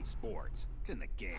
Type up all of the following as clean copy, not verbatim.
Sports. It's in the game.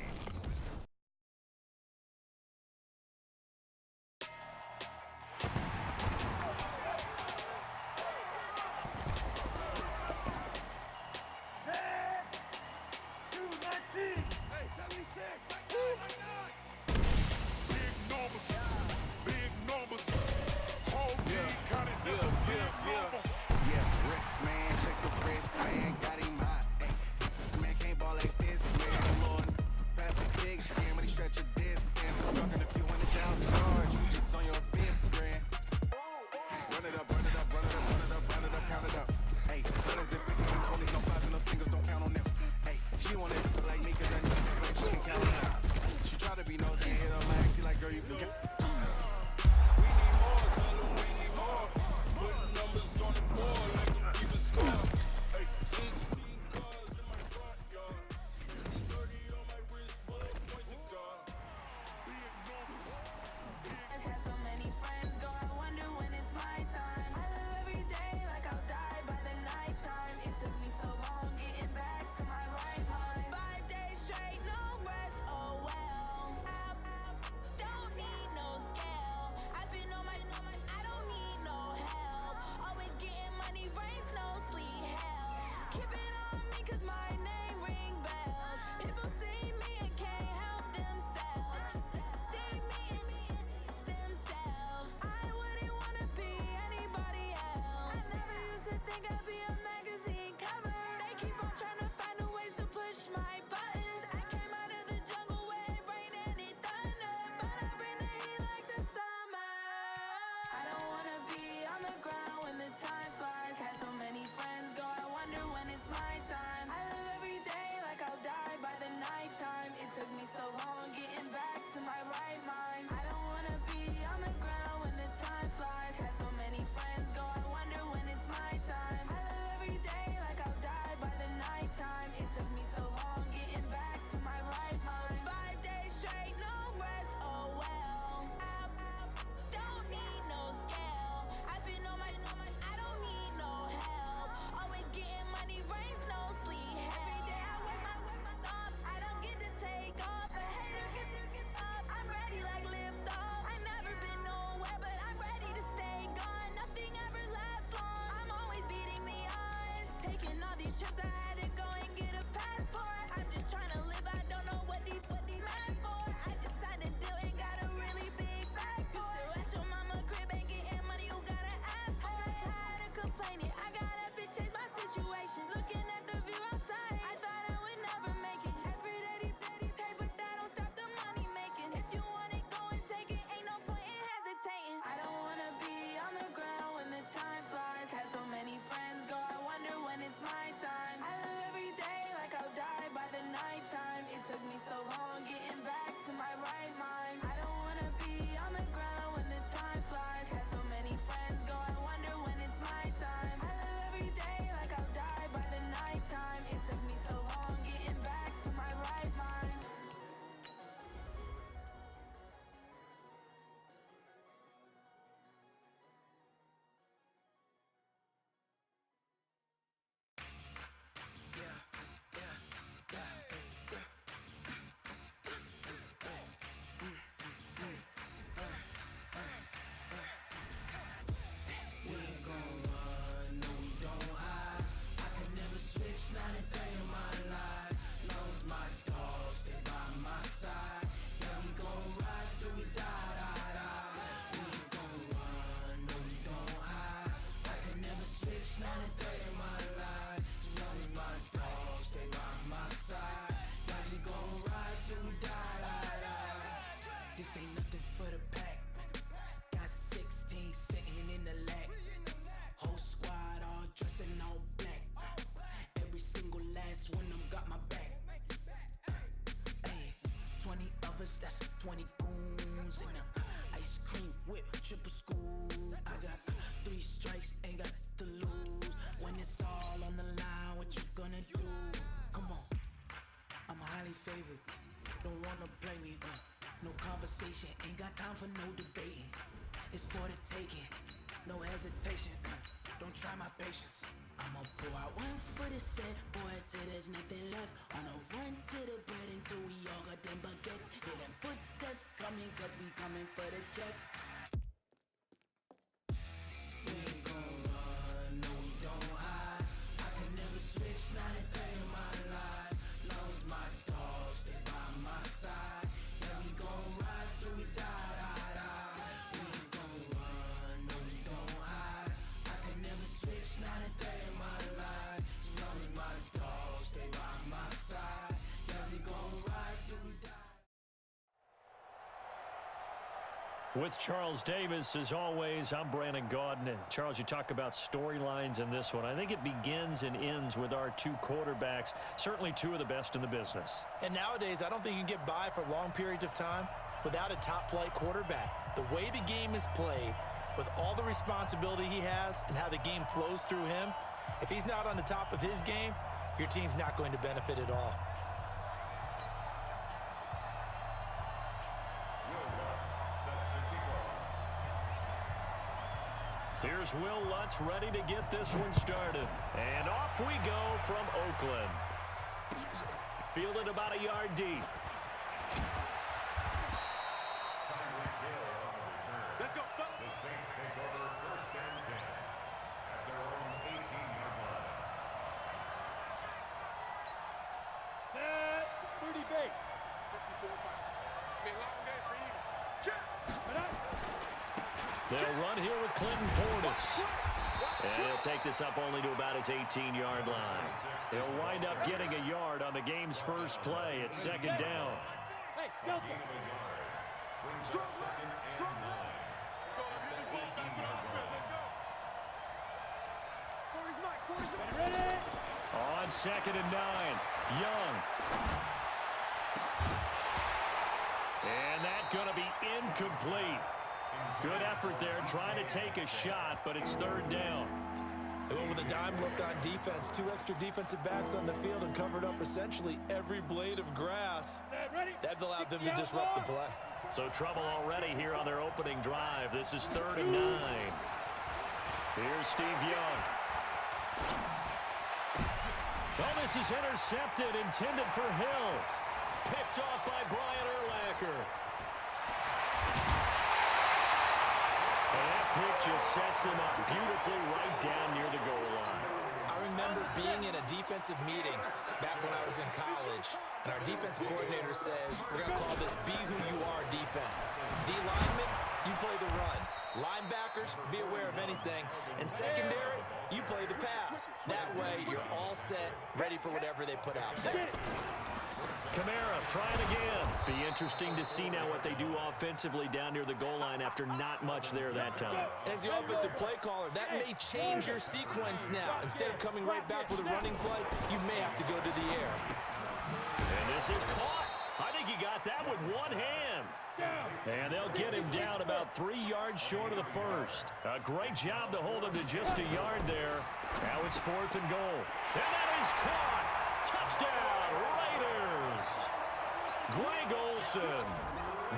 That's 20 goons in the ice cream whip, triple scoop. I got 3 strikes, ain't got to lose. When it's all on the line, what you gonna do? Come on, I'm highly favored. Don't wanna play me, no conversation, ain't got time for no debating. It's for the taking, no hesitation. Don't try my patience. I'ma pour out one for the set, boy, till there's nothing left. On a run to the bread until we all got them baguettes. Hear them footsteps coming, cause we coming for the check. We ain't gon' run, no we don't hide. I could never switch, not a day in my life. Long as my dogs, they by my side. Yeah, we gon' ride till we die, die, die. We ain't gon' run, no we don't hide. I could never switch, not a day in my life. As long as my dogs, they by my side. Yeah, we gon' ride till we die. With Charles Davis, as always, I'm Brandon Gaudin. Charles, you talk about storylines in this one. I think it begins and ends with our two quarterbacks, certainly two of the best in the business. And nowadays, I don't think you can get by for long periods of time without a top-flight quarterback. The way the game is played, with all the responsibility he has and how the game flows through him, if he's not on the top of his game, your team's not going to benefit at all. Here's Will Lutz ready to get this one started. And off we go from Oakland. Fielded about a yard deep. Let's go. The Saints take over first and 10 at their own 18-yard line. Set. 30 base. 54 5. It's been a long day for you. Check. They'll run here with Clinton Portis. And he'll take this up only to about his 18-yard line. He'll wind up getting a yard on the game's first play at second down. Hey, Delta. Strong, strong. Let's go. Let's get this ball back. Let's go. Corey's Mike. Ready? On second and 9, Young. And that's going to be incomplete. Good effort there, trying to take a shot, but it's third down. They went with a dime look on defense. 2 extra defensive backs on the field and covered up essentially every blade of grass. That allowed them to disrupt the play. So trouble already here on their opening drive. This is 3rd and 9. Here's Steve Young. Oh, this is intercepted, intended for Hill. Picked off by Brian Urlacher. Pick just sets him up beautifully right down near the goal line. I remember being in a defensive meeting back when I was in college, and our defensive coordinator says, we're going to call this be who you are defense. D lineman, you play the run. Linebackers, be aware of anything. And secondary, you play the pass. That way, you're all set, ready for whatever they put out there. Kamara trying again. Be interesting to see now what they do offensively down near the goal line after not much there that time. As the offensive play caller, that may change your sequence now. Instead of coming right back with a running play, you may have to go to the air. And this is caught. I think he got that with one hand. And they'll get him down about 3 yards short of the first. A great job to hold him to just a yard there. Now it's 4th and goal. And that is caught. Touchdown, Raiders. Greg Olsen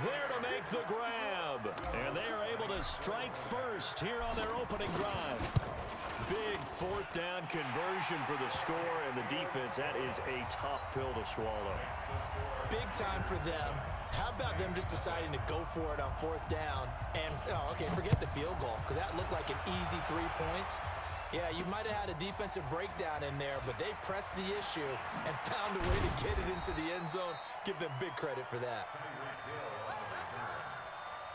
there to make the grab. And they are able to strike first here on their opening drive. Big 4th down conversion for the score, and the defense, that is a tough pill to swallow. Big time for them. How about them just deciding to go for it on 4th down? And, okay, forget the field goal, because that looked like an easy 3 points. Yeah, you might have had a defensive breakdown in there, but they pressed the issue and found a way to get it into the end zone. Give them big credit for that.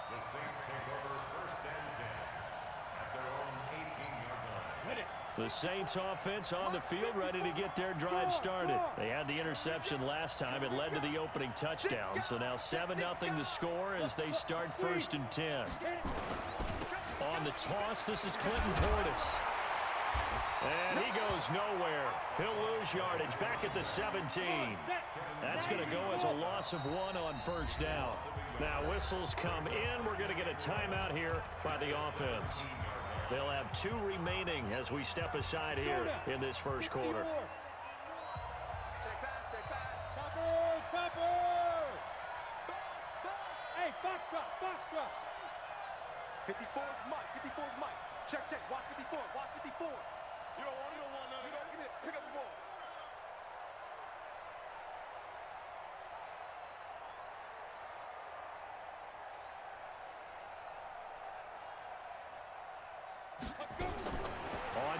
The Saints take over first and 10 at their own 18-yard line. The Saints offense on the field, ready to get their drive started. They had the interception last time. It led to the opening touchdown. So now 7-0 the score as they start 1st and 10. On the toss, this is Clinton Portis. And he goes nowhere. He'll lose yardage back at the 17. That's going to go as a loss of 1 on 1st down. Now whistles come in. We're going to get a timeout here by the offense. They'll have 2 remaining as we step aside here in this first quarter. Topper! Hey, Foxtrot! 54's Mike. Check. Watch 54. You don't want none. Pick up the ball.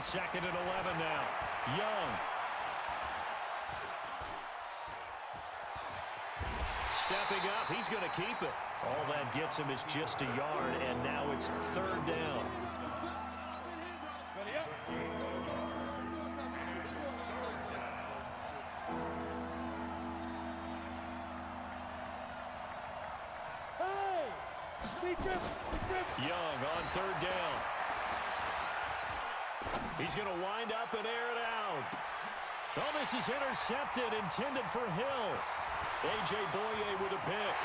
2nd and 11 now. Young. Stepping up, he's going to keep it. All that gets him is just a yard, and now it's 3rd down. Young on 3rd down. He's going to wind up and air it out. Oh, this is intercepted, intended for Hill. A.J. Boye with a pick.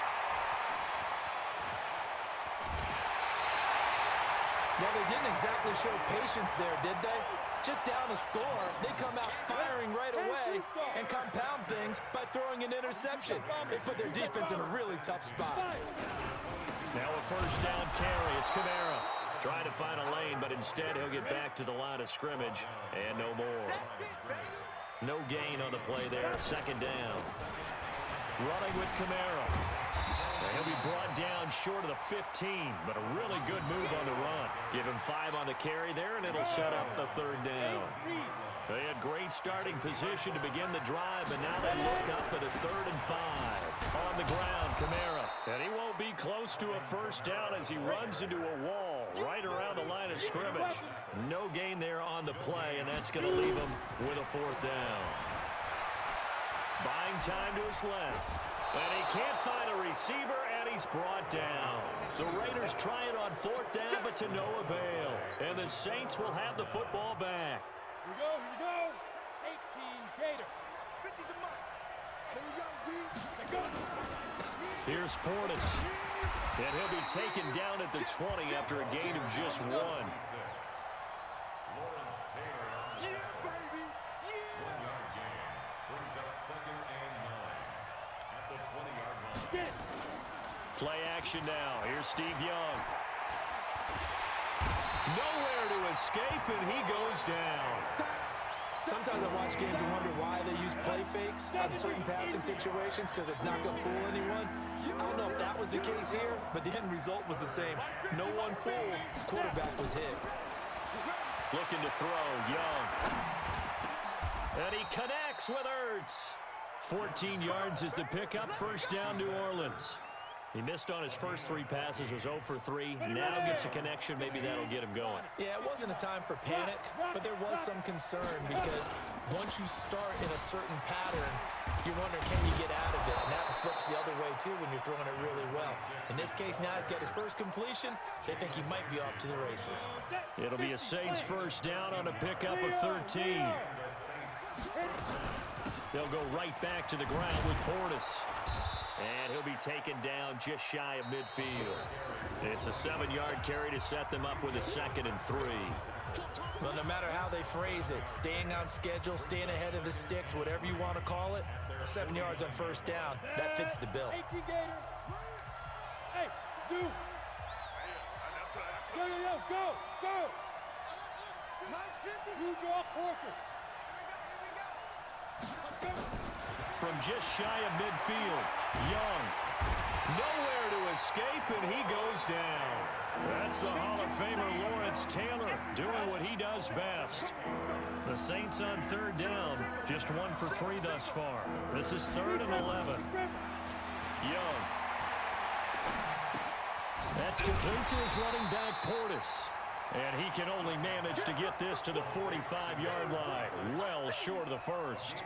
Well, they didn't exactly show patience there, did they? Just down a score, they come out firing right away and compound things by throwing an interception. They put their defense in a really tough spot. Now a 1st down carry. It's Kamara. Trying to find a lane, but instead he'll get back to the line of scrimmage. And no more. No gain on the play there. 2nd down. Running with Kamara. He'll be brought down short of the 15, but a really good move on the run. Give him 5 on the carry there, and it'll set up the 3rd down. They had great starting position to begin the drive, but now they look up at a 3rd and 5. On the ground, Kamara. And he won't be close to a 1st down as he runs into a wall right around the line of scrimmage. No gain there on the play, and that's going to leave him with a 4th down. Buying time to his left. And he can't find a receiver, and he's brought down. The Raiders try it on 4th down, but to no avail. And the Saints will have the football back. Here we go. 18 Gator. 50 to Mike. Here's Portis. And he'll be taken down at the 20 after a gain of just 1. Play action now. Here's Steve Young. Nowhere to escape, and he goes down. Sometimes I watch games and wonder why they use play fakes on certain passing situations because it's not going to fool anyone. I don't know if that was the case here, but the end result was the same. No one fooled. Quarterback was hit. Looking to throw, Young. And he connects with Ertz. 14 yards is the pickup. 1st down, New Orleans. He missed on his first 3 passes, was 0 for 3. Now gets a connection. Maybe that'll get him going. Yeah, it wasn't a time for panic, but there was some concern because once you start in a certain pattern, you're wondering, can you get out of it? And that flips the other way, too, when you're throwing it really well. In this case, now he's got his first completion. They think he might be off to the races. It'll be a Saints 1st down on a pickup of 13. They'll go right back to the ground with Portis. And he'll be taken down just shy of midfield. It's a 7-yard carry to set them up with a 2nd and 3. Well, no matter how they phrase it, staying on schedule, staying ahead of the sticks, whatever you want to call it, 7 yards on 1st down, that fits the bill. Hey, Zoo. Go. You draw quarters. From just shy of midfield, Young. Nowhere to escape, and he goes down. That's the Hall of Famer Lawrence Taylor doing what he does best. The Saints on 3rd down, just 1 for 3 thus far. This is 3rd and 11. Young. That's complete to his running back, Portis. And he can only manage to get this to the 45-yard line, well short of the 1st.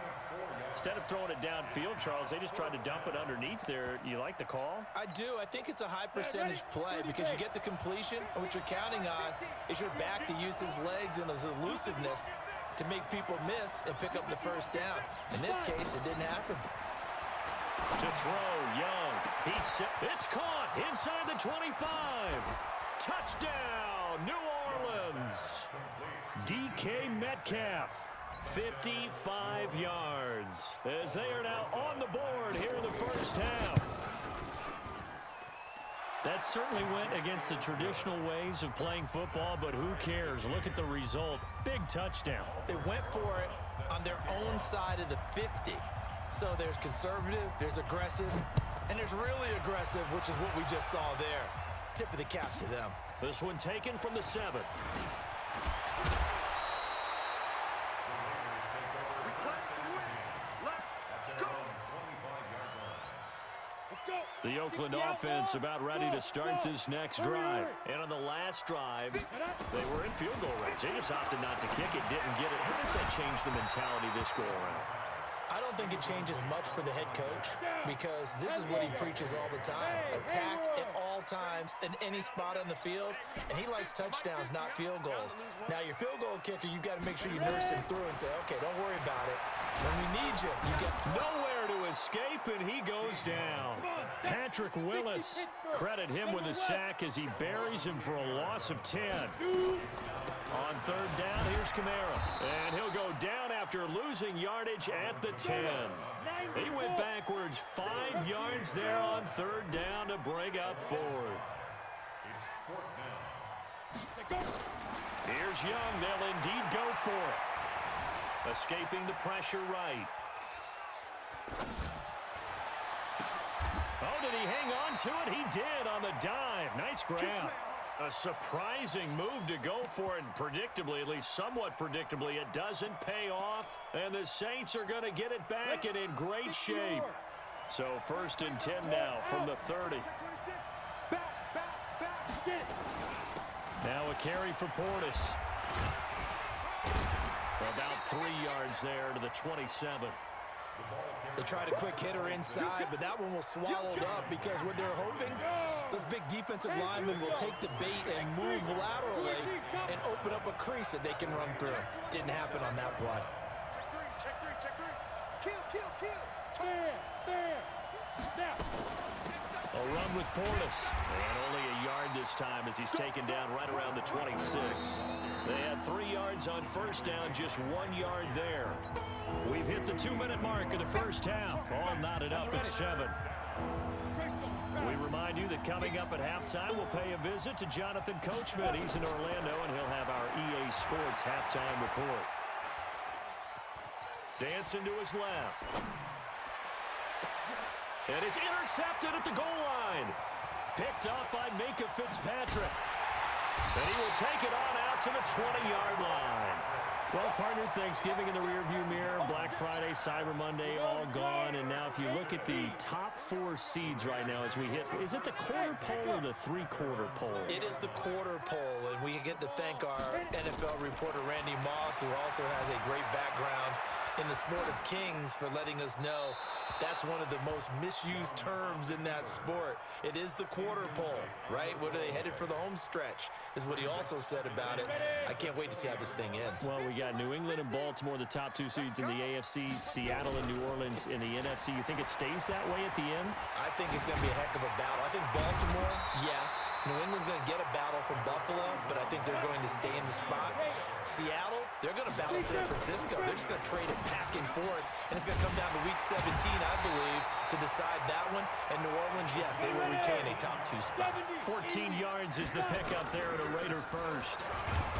Instead of throwing it downfield, Charles, they just tried to dump it underneath there. You like the call? I do. I think it's a high-percentage play because you get the completion, and what you're counting on is your back to use his legs and his elusiveness to make people miss and pick up the 1st down. In this case, it didn't happen. To throw, Young. It's caught inside the 25. Touchdown, New Orleans. DK Metcalf. 55 yards as they are now on the board here in the 1st half. That certainly went against the traditional ways of playing football, but who cares? Look at the result. Big touchdown. They went for it on their own side of the 50. So there's conservative, there's aggressive, and there's really aggressive, which is what we just saw there. Tip of the cap to them. This one taken from the 7. The Oakland offense about ready to start this next drive. And on the last drive, they were in field goal range. They just opted not to kick it, didn't get it. How does that change the mentality this go around? I don't think it changes much for the head coach because this is what he preaches all the time. Attack at all times in any spot on the field, and he likes touchdowns, not field goals. Now, your field goal kicker, you got to make sure you nurse him through and say, okay, don't worry about it. When we need you, you get nowhere to escape, and he goes down. Patrick Willis, credit him with a sack as he buries him for a loss of 10. On third down, here's Kamara. And he'll go down after losing yardage at the 10. He went backwards 5 yards there on third down to bring up fourth. Here's Young. They'll indeed go for it. Escaping the pressure right. Oh, did he hang on to it? He did on the dive. Nice grab. A surprising move to go for it, and predictably, at least somewhat predictably, it doesn't pay off, and the Saints are going to get it back and in great shape. So 1st and 10 now from the 30. Now a carry for Portis. About 3 yards there to the 27. They tried a quick hitter inside, but that one was swallowed up because what they're hoping, those big defensive linemen will take the bait and move laterally and open up a crease that they can run through. Didn't happen on that play. Check three. Kill. Now. A run with Portis. And only a yard this time as he's taken down right around the 26. They had 3 yards on first down, just 1 yard there. We've hit the 2-minute mark of the first half. All knotted up at 7. We remind you that coming up at halftime, we'll pay a visit to Jonathan Coachman. He's in Orlando, and he'll have our EA Sports halftime report. Dancing to his left. And it's intercepted at the goal line. Picked up by Minka Fitzpatrick. And he will take it on out to the 20-yard line. Well, partner, Thanksgiving in the rearview mirror, Black Friday, Cyber Monday, all gone. And now if you look at the top 4 seeds right now as we hit, is it the quarter pole or the 3/4 pole? It is the quarter pole, and we get to thank our NFL reporter, Randy Moss, who also has a great background in the sport of kings, for letting us know that's one of the most misused terms in that sport. It is the quarter pole, right? What are they headed for the home stretch is what he also said about it. I can't wait to see how this thing ends. Well, we got New England and Baltimore, the top 2 seeds in the AFC, Seattle and New Orleans in the NFC. You think it stays that way at the end? I think it's going to be a heck of a battle. I think Baltimore, yes. New England's going to get a battle from Buffalo, but I think they're going to stay in the spot. Seattle, they're going to battle San Francisco. They're just going to trade it back and forth, and it's going to come down to Week 17, I believe, to decide that one. And New Orleans, yes, they will retain a top 2 spot. 14 yards is the pickup there at a Raider first.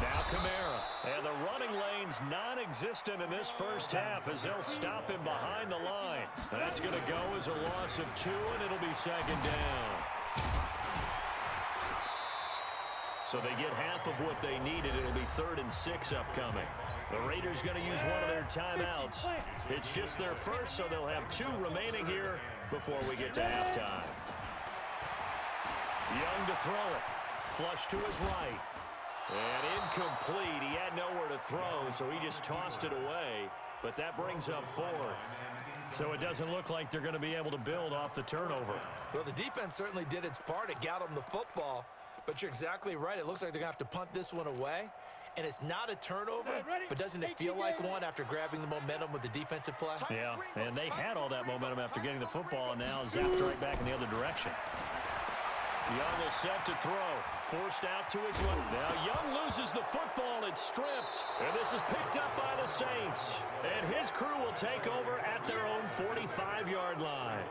Now Kamara. And the running lane's non-existent in this first half as they'll stop him behind the line. That's going to go as a loss of 2, and it'll be 2nd down. So they get half of what they needed. It'll be 3rd and 6 upcoming. The Raiders going to use one of their timeouts. It's just their first, so they'll have 2 remaining here before we get to halftime. Young to throw it. Flush to his right. And incomplete. He had nowhere to throw, so he just tossed it away. But that brings up 4th. So it doesn't look like they're going to be able to build off the turnover. Well, the defense certainly did its part. It got them the football. But you're exactly right. It looks like they're going to have to punt this one away. And it's not a turnover, but doesn't it feel like one after grabbing the momentum with the defensive play? Yeah, and they had all that momentum after getting the football, and now zapped right back in the other direction. Young is set to throw. Forced out to his left. Now Young loses the football. It's stripped. And this is picked up by the Saints. And his crew will take over at their own 45-yard line.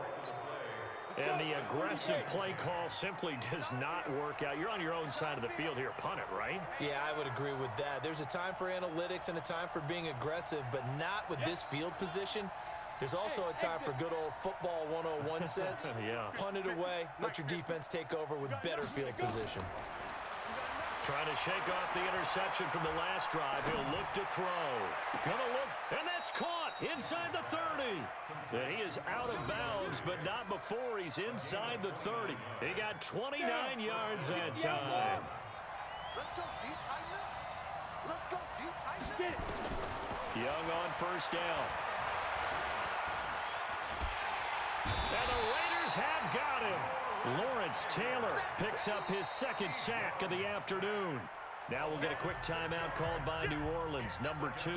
And the aggressive play call simply does not work out. You're on your own side of the field here. Punt it, right? Yeah, I would agree with that. There's a time for analytics and a time for being aggressive, but not with this field position. There's also a time for good old football 101 sense. Yeah. Punt it away. Let your defense take over with better field position. Trying to shake off the interception from the last drive. He'll look to throw. Gonna look, and that's caught inside the 30. And he is out of bounds, but not before he's inside the 30. He got 29 yards that time. Let's go deep, tighten up. Let's go deep, tighten up. Young on first down. And the Raiders have got him. Lawrence Taylor picks up his second sack of the afternoon. Now we'll get a quick timeout called by New Orleans, number 2,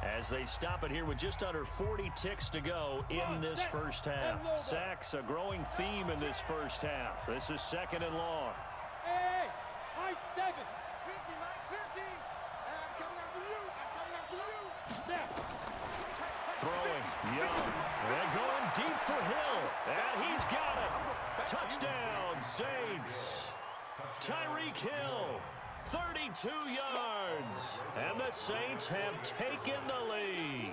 as they stop it here with just under 40 ticks to go in this first half. Sacks, a growing theme in this first half. This is second and long. Hey, high 7. 50, Mike, 50. I'm coming after you. I'm coming after you. Snap. Throwing, Young. They're going deep for Hill. And he's got it. Touchdown, Saints. Tyreek Hill, 32 yards. And the Saints have taken the lead.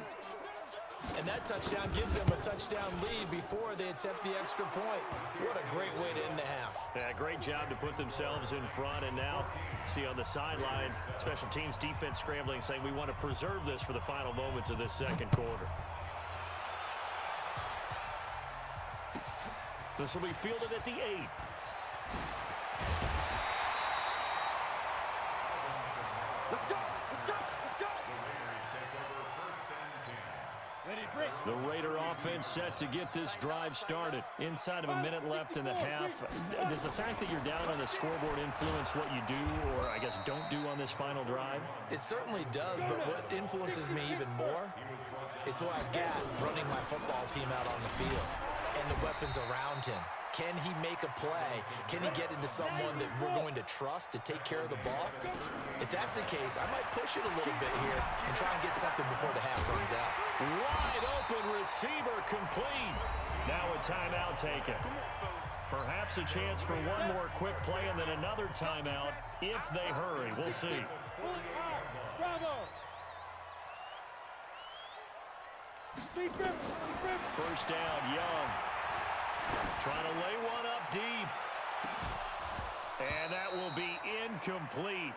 And that touchdown gives them a touchdown lead before they attempt the extra point. What a great way to end the half. Yeah, great job to put themselves in front. And now, see on the sideline, special teams defense scrambling, saying we want to preserve this for the final moments of this second quarter. This will be fielded at the 8. Let's go. Let's go. Let's go. Ready, break. The Raider offense set to get this drive started. Inside of a minute left in the half. Does the fact that you're down on the scoreboard influence what you do, or I guess don't do on this final drive? It certainly does, but what influences me even more is who I've got running my football team out on the field and the weapons around him. Can he make a play? Can he get into someone that we're going to trust to take care of the ball? If that's the case, I might push it a little bit here and try and get something before the half runs out. Wide open receiver complete. Now a timeout taken. Perhaps a chance for one more quick play and then another timeout if they hurry. We'll see. Bravo. First down, Young. Trying to lay one up deep. And that will be incomplete.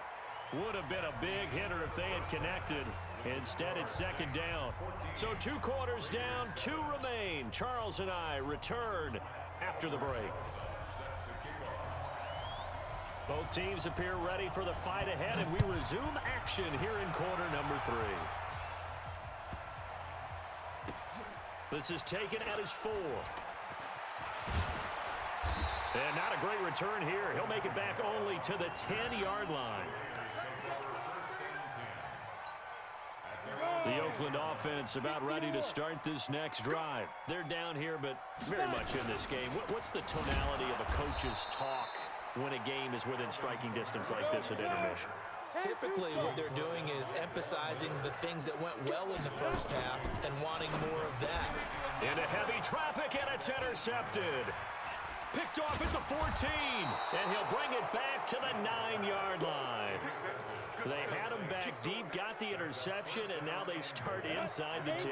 Would have been a big hitter if they had connected. Instead, it's second down. So 2 quarters down, 2 remain. Charles and I return after the break. Both teams appear ready for the fight ahead, and we resume action here in quarter number 3. This is taken at his 4. And not a great return here. He'll make it back only to the 10-yard line. The Oakland offense about ready to start this next drive. They're down here, but very much in this game. What's the tonality of a coach's talk when a game is within striking distance like this at intermission? Typically, what they're doing is emphasizing the things that went well in the first half and wanting more of that. Into heavy traffic, and it's intercepted. Picked off at the 14, and he'll bring it back to the 9-yard line. They had him back deep, got the interception, and now they start inside the 10.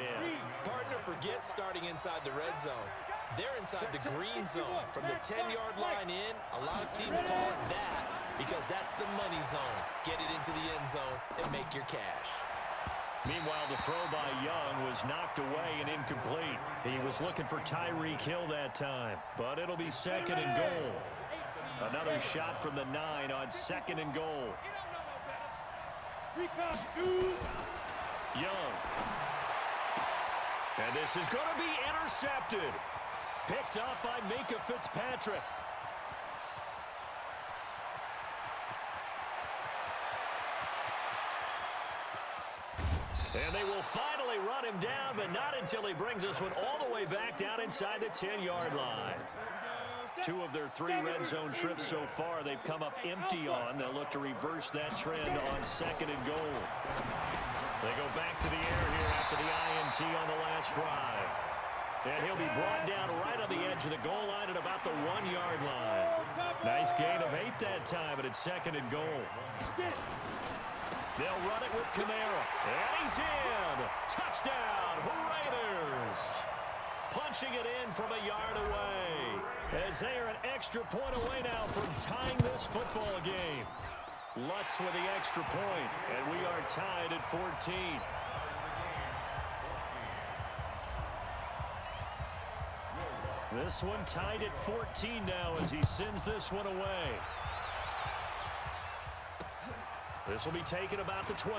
Partner forgets starting inside the red zone. They're inside the green zone. From the 10-yard line in, a lot of teams call it that because that's the money zone. Get it into the end zone and make your cash. Meanwhile, the throw by Young was knocked away and incomplete. He was looking for Tyreek Hill that time, but it'll be second and goal. Another shot from the 9 on second and goal. Young. And this is going to be intercepted. Picked up by Minkah Fitzpatrick. And they will finally run him down, but not until he brings us one all the way back down inside the 10-yard line. 2 of their 3 red zone trips so far they've come up empty on. They'll look to reverse that trend on second and goal. They go back to the air here after the INT on the last drive. And he'll be brought down right on the edge of the goal line at about the 1-yard line. Nice gain of 8 that time, but it's second and goal. They'll run it with Kamara. And he's in. Touchdown, Raiders. Punching it in from a yard away. As they are an extra point away now from tying this football game. Lutz with the extra point, and we are tied at 14. This one tied at 14 now as he sends this one away. This will be taken about the 12.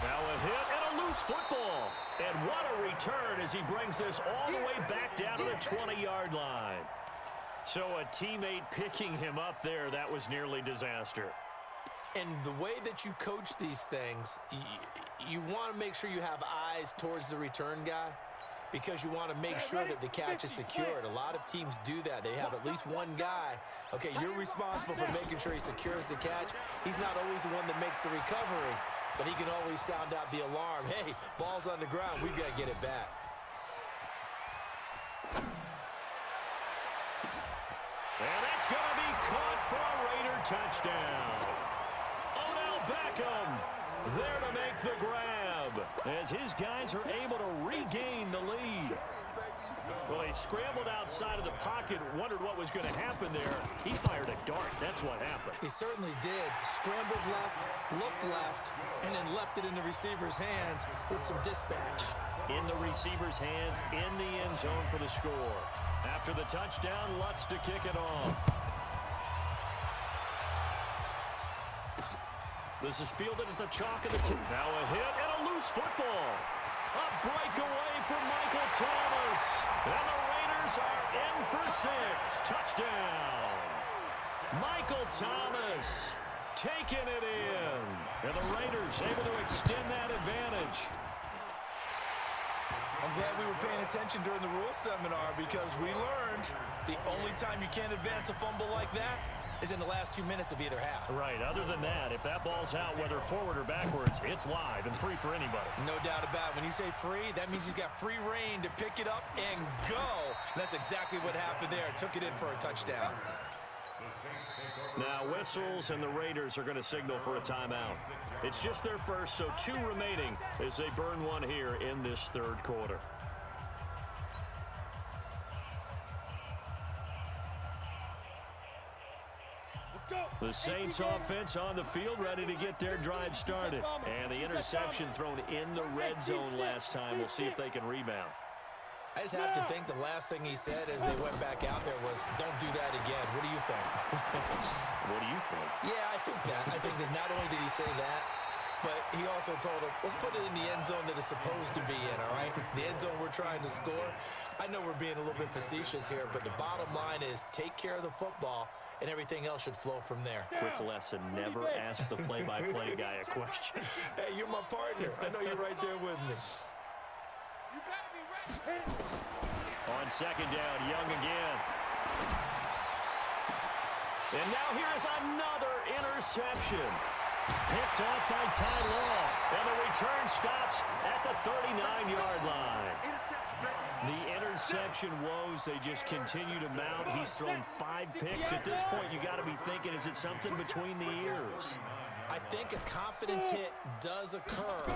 Now a hit and a loose football. And what a return as he brings this all the way back down to the 20-yard line. So a teammate picking him up there, that was nearly disaster. And the way that you coach these things, you want to make sure you have eyes towards the return guy because you want to make sure that the catch is secured. A lot of teams do that. They have at least one guy. Okay, you're responsible for making sure he secures the catch. He's not always the one that makes the recovery, but he can always sound out the alarm. Hey, ball's on the ground. We've got to get it back. And that's going to be caught for a Raider touchdown. Beckham there to make the grab as his guys are able to regain the lead. Well, he scrambled outside of the pocket, wondered what was going to happen there. He fired a dart. That's what happened. He certainly did. Scrambled left, looked left, and then left it in the receiver's hands with some dispatch. In the receiver's hands, in the end zone for the score. After the touchdown, Lutz to kick it off. This is fielded at the chalk of the tee. Now a hit and a loose football. A breakaway from Michael Thomas. And the Raiders are in for 6. Touchdown. Michael Thomas taking it in. And the Raiders able to extend that advantage. I'm glad we were paying attention during the rules seminar because we learned the only time you can't advance a fumble like that is in the last 2 minutes of either half. Right. Other than that, if that ball's out, whether forward or backwards, it's live and free for anybody. No doubt about it. When you say free, that means he's got free reign to pick it up and go. And that's exactly what happened there. Took it in for a touchdown. Now whistles, and the Raiders are going to signal for a timeout. It's just their first, so 2 remaining as they burn one here in this third quarter. The Saints offense on the field, ready to get their drive started. And the interception thrown in the red zone last time. We'll see if they can rebound. I just have to think the last thing he said as they went back out there was, don't do that again. What do you think? What do you think? Yeah, I think that. I think that not only did he say that, but he also told him, let's put it in the end zone that it's supposed to be in, all right? The end zone we're trying to score. I know we're being a little bit facetious here, but the bottom line is take care of the football, and everything else should flow from there. Quick lesson, never ask the play-by-play guy a question. Hey, you're my partner. I know you're right there with me. You better be ready. On second down, Young again. And now here is another interception. Picked off by Ty Law. And the return stops at the 39-yard line. The interception woes, they just continue to mount. He's thrown 5 picks. At this point, you got to be thinking, is it something between the ears? I think a confidence hit does occur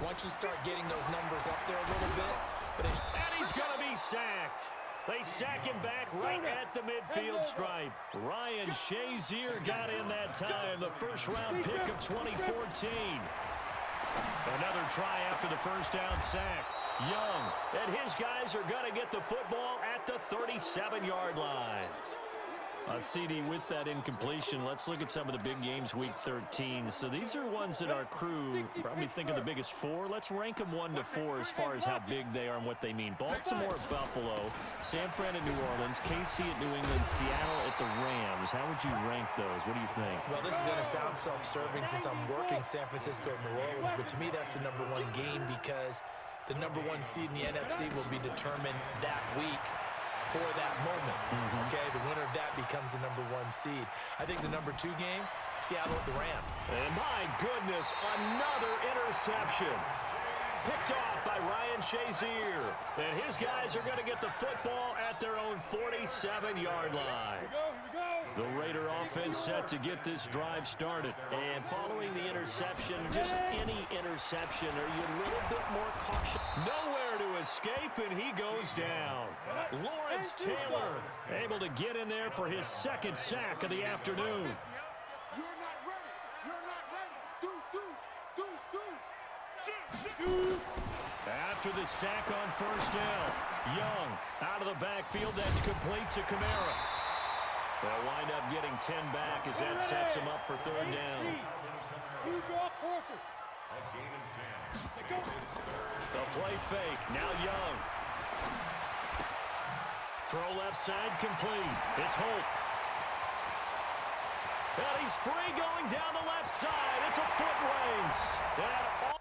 once you start getting those numbers up there a little bit. And he's going to be sacked. They sack him back right at the midfield stripe. Ryan Shazier got in that time, the first-round pick of 2014. Another try after the first down sack. Young and his guys are going to get the football at the 37-yard line. CD, with that incompletion, let's look at some of the big games week 13. So these are ones that our crew probably think of the biggest 4. Let's rank them 1 to 4 as far as how big they are and what they mean. Baltimore at Buffalo, San Fran at New Orleans, KC at New England, Seattle at the Rams. How would you rank those? What do you think? Well, this is going to sound self-serving since I'm working San Francisco and New Orleans, but to me that's the number 1 game because the number 1 seed in the NFC will be determined that week for that moment. Okay, the winner of that becomes the number 1 seed. I think the number 2 game, Seattle at the Rams. And my goodness, another interception. Picked off by Ryan Shazier. And his guys are going to get the football at their own 47-yard line. The Raider offense set to get this drive started. And following the interception, just any interception, are you a little bit more cautious? Nowhere to escape, and he goes down. Lawrence Taylor able to get in there for his second sack of the afternoon. You're not ready. You're not ready. Deuce. After the sack on first down, Young out of the backfield. That's complete to Kamara. They'll wind up getting 10 back as that sets him up for third down. You draw Corker. A gain of 10. The play fake. Now Young. Throw left side complete. It's Holt. And he's free going down the left side. It's a foot race. And